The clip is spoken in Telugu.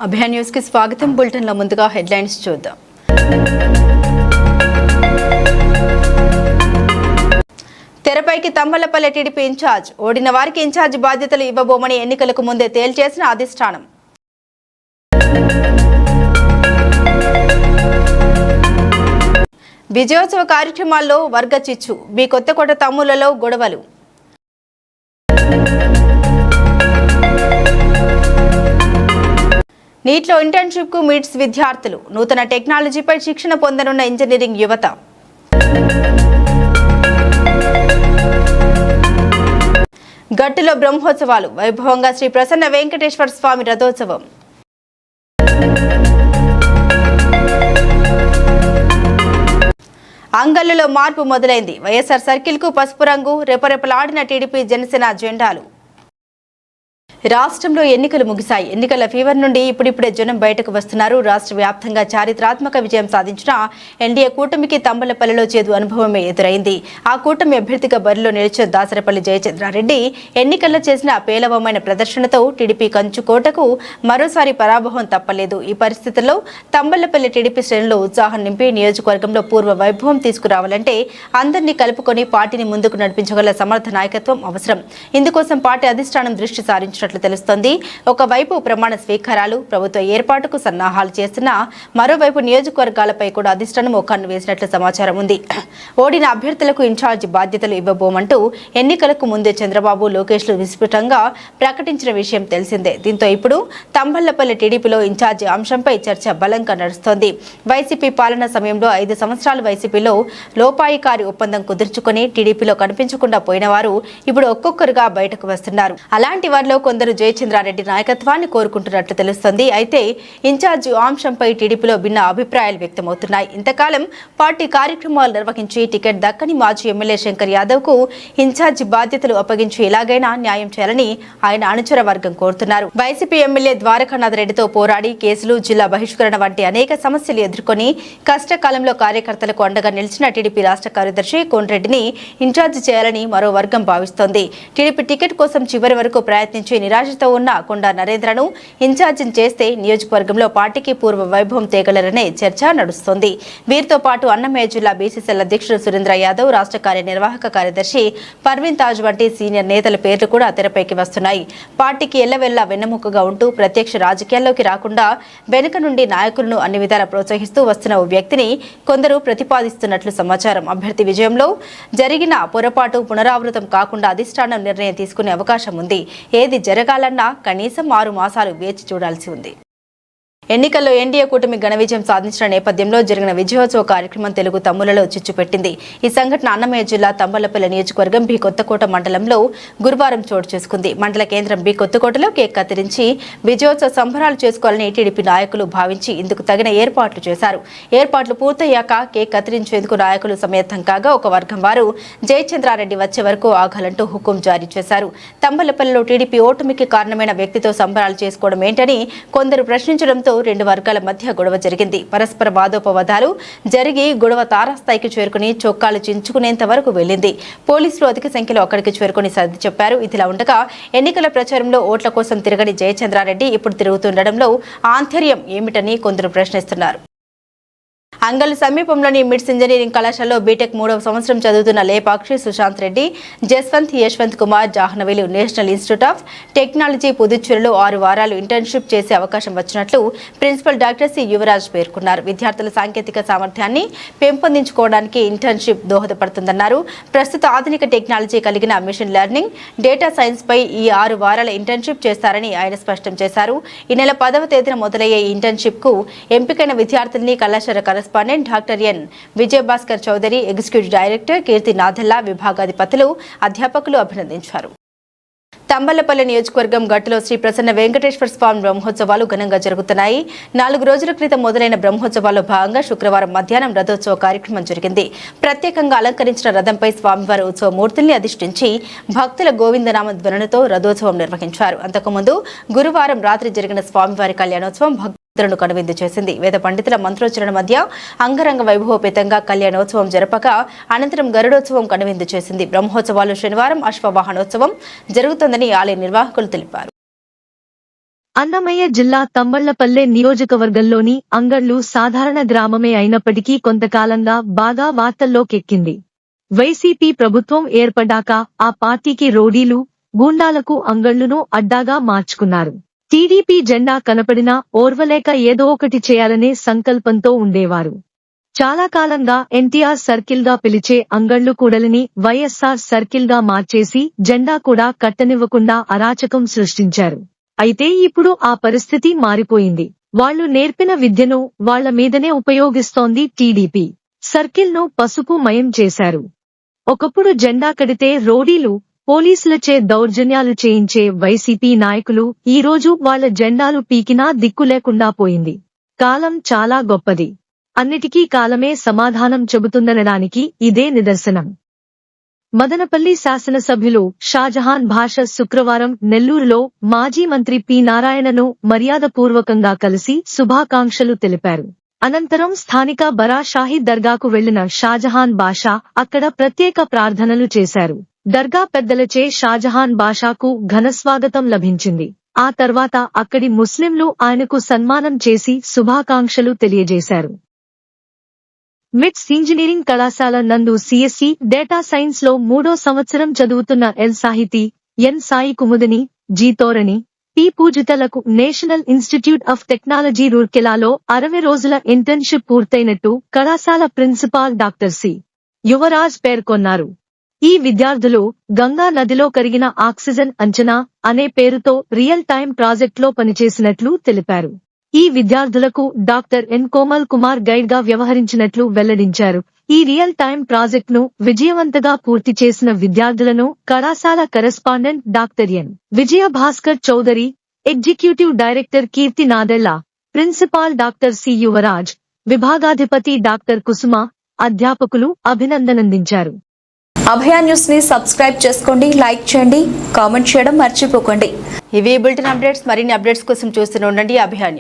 అభియాన్ న్యూస్ కి స్వాగతం. బులెటిన్ లో ముందుగా హెడ్లైన్స్ చూద్దాం. తెరపైకి తంబలపల్లె టీడీపీ ఇన్ఛార్జ్. ఓడిన వారికి ఇన్ఛార్జ్ బాధ్యతలు ఇవ్వబోమని ఎన్నికలకు ముందే తేల్చేసిన అధిష్టానం. విజయోత్సవ కార్యక్రమాల్లో వర్గ చిచ్చు. బి కొత్తకోట తమ్ములలో గొడవలు. నీట్లో ఇంటర్న్షిప్ కు మీట్స్ విద్యార్థులు. నూతన టెక్నాలజీపై శిక్షణ పొందనున్న ఇంజనీరింగ్ యువత. గట్టులో బ్రహ్మోత్సవాలు. వైభవంగా శ్రీ ప్రసన్న వెంకటేశ్వర స్వామి రథోత్సవం. అంగళ్ళలో మార్పు మొదలైంది. వైఎస్ఆర్ సర్కిల్ కు పసుపు రంగు. రెపరెపలాడిన టీడీపీ జనసేన జెండాలు. రాష్ట్రంలో ఎన్నికలు ముగిశాయి. ఎన్నికల ఫీవర్ నుండి ఇప్పుడిప్పుడే జనం బయటకు వస్తున్నారు. రాష్ట్ర వ్యాప్తంగా చారిత్రాత్మక విజయం సాధించిన ఎన్డీఏ కూటమికి తంబలపల్లిలో చేదు అనుభవమే ఎదురైంది. ఆ కూటమి అభ్యర్థిగా బరిలో నిలిచిన దాసరపల్లి జయచంద్రారెడ్డి ఎన్నికల్లో చేసిన పేలవమైన ప్రదర్శనతో టీడీపీ కంచుకోటకు మరోసారి పరాభవం తప్పలేదు. ఈ పరిస్థితుల్లో తంబలపల్లి టీడీపీ శ్రేణుల్లో ఉత్సాహం నింపి నియోజకవర్గంలో పూర్వ వైభవం తీసుకురావాలంటే అందరినీ కలుపుకొని పార్టీని ముందుకు నడిపించగల సమర్థ నాయకత్వం అవసరం. ఇందుకోసం పార్టీ అధిష్టానం దృష్టి సారించినట్లు తెలుస్తోంది. ఒకవైపు ప్రమాణ స్వీకారాలు, ప్రభుత్వ ఏర్పాటుకు సన్నాహాలు చేస్తున్నా మరోవైపు నియోజకవర్గాలపై కూడా అధిష్టానం ఒక కన్ను వేసినట్లు సమాచారం ఉంది. ఓడిన అభ్యర్థులకు ఇన్ఛార్జ్ బాధ్యతలు ఇవ్వబోమంటూ ఎన్నికలకు ముందే చంద్రబాబు, లోకేష్లు విస్తృతంగా ప్రకటించిన విషయం తెలిసిందే. దీంతో ఇప్పుడు తంబళ్లపల్లి టీడీపీలో ఇన్ఛార్జ్ అంశంపై చర్చ బలంగా నడుస్తోంది. వైసీపీ పాలన సమయంలో 5 సంవత్సరాలు వైసీపీలో లోపాయికారి ఒప్పందం కుదుర్చుకుని టీడీపీలో కనిపించకుండా పోయిన వారు ఇప్పుడు ఒక్కొక్కరుగా బయటకు వస్తున్నారు. అలాంటి వారిలో కొందరు జయచంద్రారెడ్డి నాయకత్వాన్ని కోరుకుంటున్నట్లు తెలుస్తోంది. అయితే ఇన్ఛార్జ్ అంశంపై టీడీపీలో భిన్న అభిప్రాయాలు వ్యక్తమవుతున్నాయి. ఇంతకాలం పార్టీ కార్యక్రమాలు నిర్వహించి టికెట్ దక్కని మాజీ ఎమ్మెల్యే శంకర్ యాదవ్ కు ఇన్ఛార్జ్ బాధ్యతలు అప్పగించి ఎలాగైనా న్యాయం చేయాలని ఆయన అనుచర వర్గం కోరుతున్నారు. వైసీపీ ఎమ్మెల్యే ద్వారకానాథ్ రెడ్డితో పోరాడి కేసులు, జిల్లా బహిష్కరణ వంటి అనేక సమస్యలు ఎదుర్కొని కష్టకాలంలో కార్యకర్తలకు అండగా నిలిచిన టీడీపీ రాష్ట్ర కార్యదర్శి కోన్రెడ్డిని ఇన్ఛార్జ్ చేయాలని మరో వర్గం భావిస్తోంది. టీడీపీ టికెట్ కోసం చివరి వరకు ప్రయత్నించి నిరాశతో ఉన్న కొండా నరేంద్రను ఇన్ఛార్జిని చేస్తే నియోజకవర్గంలో పార్టీకి పూర్వ వైభవం తేగలరనే చర్చ నడుస్తోంది. వీరితో పాటు అన్నమయ్య జిల్లా బీసీసీఎల్ అధ్యక్షుడు సురేంద్ర యాదవ్, రాష్ట్ర కార్యనిర్వాహక కార్యదర్శి పర్వీన్ తాజ్ వంటి సీనియర్ నేతల పేర్లు కూడా తెరపైకి వస్తున్నాయి. పార్టీకి ఎల్లవెల్లా వెన్నెముకగా ఉంటూ ప్రత్యక్ష రాజకీయాల్లోకి రాకుండా వెనుక నుండి నాయకులను అన్ని విధాలా ప్రోత్సహిస్తూ వస్తున్న ఓ వ్యక్తిని కొందరు ప్రతిపాదిస్తున్నట్లు సమాచారం. అభ్యర్థి విజయంలో జరిగిన పొరపాటు పునరావృతం కాకుండా అధిష్టానం నిర్ణయం తీసుకునే అవకాశం ఉంది. ఏది జరగాలన్నా కనీసం 6 మాసాలు వేచి చూడాల్సి ఉంది. ఎన్నికల్లో ఎన్డీఏ కూటమి ఘన విజయం సాధించిన నేపథ్యంలో జరిగిన విజయోత్సవ కార్యక్రమం తెలుగు తమ్ములలో చిచ్చు పెట్టింది. ఈ సంఘటన అన్నమయ్య జిల్లా తంబలపల్లి నియోజకవర్గం బి కొత్తకోట మండలంలో గురువారం చోటు చేసుకుంది. మండల కేంద్రం బి కొత్తకోటలో కేక్ కత్తిరించి విజయోత్సవ సంబరాలు చేసుకోవాలని టీడీపీ నాయకులు భావించి ఇందుకు తగిన ఏర్పాట్లు చేశారు. ఏర్పాట్లు పూర్తయ్యాక కేక్ కత్తిరించేందుకు నాయకులు సమేతం కాగా ఒక వర్గం వారు జయచంద్రారెడ్డి వచ్చే వరకు ఆగాలంటూ హుకుం జారీ చేశారు. తంబలపల్లిలో టీడీపీ ఓటమికి కారణమైన వ్యక్తితో సంబరాలు చేసుకోవడం ఏంటని కొందరు ప్రశ్నించడంతో 2 వర్గాల మధ్య గొడవ జరిగింది. పరస్పర వాదోపవాదాలు జరిగి గొడవ తారాస్థాయికి చేరుకుని చొక్కాలు చించుకునేంత వరకు వెళ్లింది. పోలీసులు అధిక సంఖ్యలో అక్కడికి చేరుకుని సర్ది చెప్పారు. ఇదిలా ఉండగా ఎన్నికల ప్రచారంలో ఓట్ల కోసం తిరగని జయచంద్రారెడ్డి ఇప్పుడు తిరుగుతుండడంలో ఆంతర్యం ఏమిటని కొందరు ప్రశ్నిస్తున్నారు. అంగల్ సమీపంలోని మిడ్స్ ఇంజనీరింగ్ కళాశాలలో బీటెక్ 3వ సంవత్సరం చదువుతున్న లేపాక్షి, సుశాంత్ రెడ్డి, జస్వంత్, యశ్వంత్ కుమార్ జాహ్నవేలు నేషనల్ ఇన్స్టిట్యూట్ ఆఫ్ టెక్నాలజీ పుదుచ్చేరిలో 6 వారాలు ఇంటర్న్షిప్ చేసే అవకాశం వచ్చినట్లు ప్రిన్సిపల్ డాక్టర్ సి యువరాజ్ పేర్కొన్నారు. విద్యార్థుల సాంకేతిక సామర్థ్యాన్ని పెంపొందించుకోవడానికి ఇంటర్న్షిప్ దోహదపడుతుందన్నారు. ప్రస్తుత ఆధునిక టెక్నాలజీ కలిగిన మిషన్ లెర్నింగ్, డేటా సైన్స్ పై ఈ 6 వారాల ఇంటర్న్షిప్ చేస్తారని ఆయన స్పష్టం చేశారు. ఈ నెల 10వ తేదీన మొదలయ్యే ఇంటర్న్షిప్ కు ఎంపికైన విద్యార్థుల్ని కళాశాల correspondent doctor N Vijayabhaskar Chowdary, executive director Keerthi Nadella, విభాగాధిపతులు, అధ్యాపకులు అభినందించారు. తంబలపల్లి నియోజకవర్గం గట్టులో శ్రీ ప్రసన్న వెంకటేశ్వర స్వామి బ్రహ్మోత్సవాలు ఘనంగా జరుగుతున్నాయి. 4 రోజుల క్రితం మొదలైన బ్రహ్మోత్సవాల్లో భాగంగా శుక్రవారం మధ్యాహ్నం రథోత్సవ కార్యక్రమం జరిగింది. ప్రత్యేకంగా అలంకరించిన రథంపై స్వామివారి ఉత్సవ మూర్తుల్ని అధిష్ఠించి భక్తుల గోవిందనామ ధ్వనులతో రథోత్సవం నిర్వహించారు. అంతకుముందు గురువారం రాత్రి జరిగిన స్వామివారి కళ్యాణోత్సవం భక్తులను కనువిందు చేసింది. వేద పండితుల మంత్రోచ్చరణ మధ్య అంగరంగ వైభవపేతంగా కళ్యాణోత్సవం జరపక అనంతరం గరుడోత్సవం కనువిందు చేసింది. బ్రహ్మోత్సవాలు శనివారం అశ్వవాహనోత్సవం జరుగుతుందని ఆలయ నిర్వాహకులు తెలిపారు. అన్నమయ్య జిల్లా తంబళ్లపల్లె నియోజకవర్గంలోని అంగళ్లు సాధారణ గ్రామమే అయినప్పటికీ కొంతకాలంగా బాగా వార్తల్లోకెక్కింది. వైసీపీ ప్రభుత్వం ఏర్పడ్డాక ఆ పార్టీకి రౌడీలు, గూండాలకు అంగళ్లును అడ్డాగా మార్చుకున్నారు. టీడీపీ జెండా కనపడినా ఓర్వలేక ఏదో ఒకటి చేయాలనే సంకల్పంతో ఉండేవారు. చాలా కాలంగా ఎన్టీఆర్ సర్కిల్ గా పిలిచే అంగళ్లు కూడలిని వైఎస్ఆర్ సర్కిల్ గా మార్చేసి జెండా కూడా కట్టనివ్వకుండా అరాచకం సృష్టించారు. అయితే ఇప్పుడు ఆ పరిస్థితి మారిపోయింది. వాళ్లు నేర్పిన విద్యను వాళ్ల మీదనే ఉపయోగిస్తోంది టీడీపీ. సర్కిల్ ను పసుపు మయం చేశారు. ఒకప్పుడు జెండా కడితే రౌడీలు, పోలీసులచే దౌర్జన్యాలు చేయించే వైసీపీ నాయకులు ఈ రోజు వాళ్ల జెండాలు పీకినా దిక్కులేకుండా పోయింది. కాలం చాలా గొప్పది. అన్నిటికీ కాలమే సమాధానం చెబుతుందనడానికి ఇదే నిదర్శనం. మదనపల్లి శాసనసభ్యులు షాజహాన్ భాషా శుక్రవారం నెల్లూరులో మాజీ మంత్రి పి నారాయణను మర్యాదపూర్వకంగా కలిసి శుభాకాంక్షలు తెలిపారు. అనంతరం స్థానిక బరా షాహీ దర్గాకు వెళ్లిన షాజహాన్ బాషా అక్కడ ప్రత్యేక ప్రార్థనలు చేశారు. దర్గా పెద్దలచే షాజహాన్ బాషాకు ఘనస్వాగతం లభించింది. ఆ తర్వాత అక్కడి ముస్లింలు ఆయనకు సన్మానం చేసి శుభాకాంక్షలు తెలియజేశారు. మిట్స్ ఇంజనీరింగ్ కళాశాల నందు సిఎస్సి డేటా సైన్స్ లో 3వ సంవత్సరం చదువుతున్న L Sahiti, N Sai Kumudini, G Thorani, P పూజితలకు నేషనల్ ఇన్స్టిట్యూట్ ఆఫ్ టెక్నాలజీ రూర్కెలాలో 60 రోజుల ఇంటర్న్షిప్ పూర్తయినట్టు కళాశాల ప్రిన్సిపాల్ డాక్టర్ సి. యువరాజ్ పేర్కొన్నారు. ఈ విద్యార్థులు గంగా నదిలో కరిగిన ఆక్సిజన్ అంచనా అనే పేరుతో రియల్ టైం ప్రాజెక్టులో పనిచేసినట్లు తెలిపారు. ఈ విద్యార్థులకు doctor N Komal Kumar guide గా వ్యవహరించినట్లు వెల్లడించారు. ఈ రియల్ టైం ప్రాజెక్టును విజయవంతంగా పూర్తి చేసిన విద్యార్థులను కళాశాల correspondent doctor N. Vijaya Bhaskar Chowdary, executive director Keerthi Nadella, principal doctor C. Yuvaraj, విభాగాధిపతి డాక్టర్ కుసుమ, అధ్యాపకులు అభినందనందించారు. అభయ న్యూస్ ని సబ్స్క్రైబ్ చేసుకోండి, లైక్ చేయండి, కామెంట్ చేయడం మర్చిపోకండి. ఇవి బులెటిన్ అప్డేట్స్. మరిన్ని అప్డేట్స్ కోసం చూస్తూనే ఉండండి అభయ న్యూస్.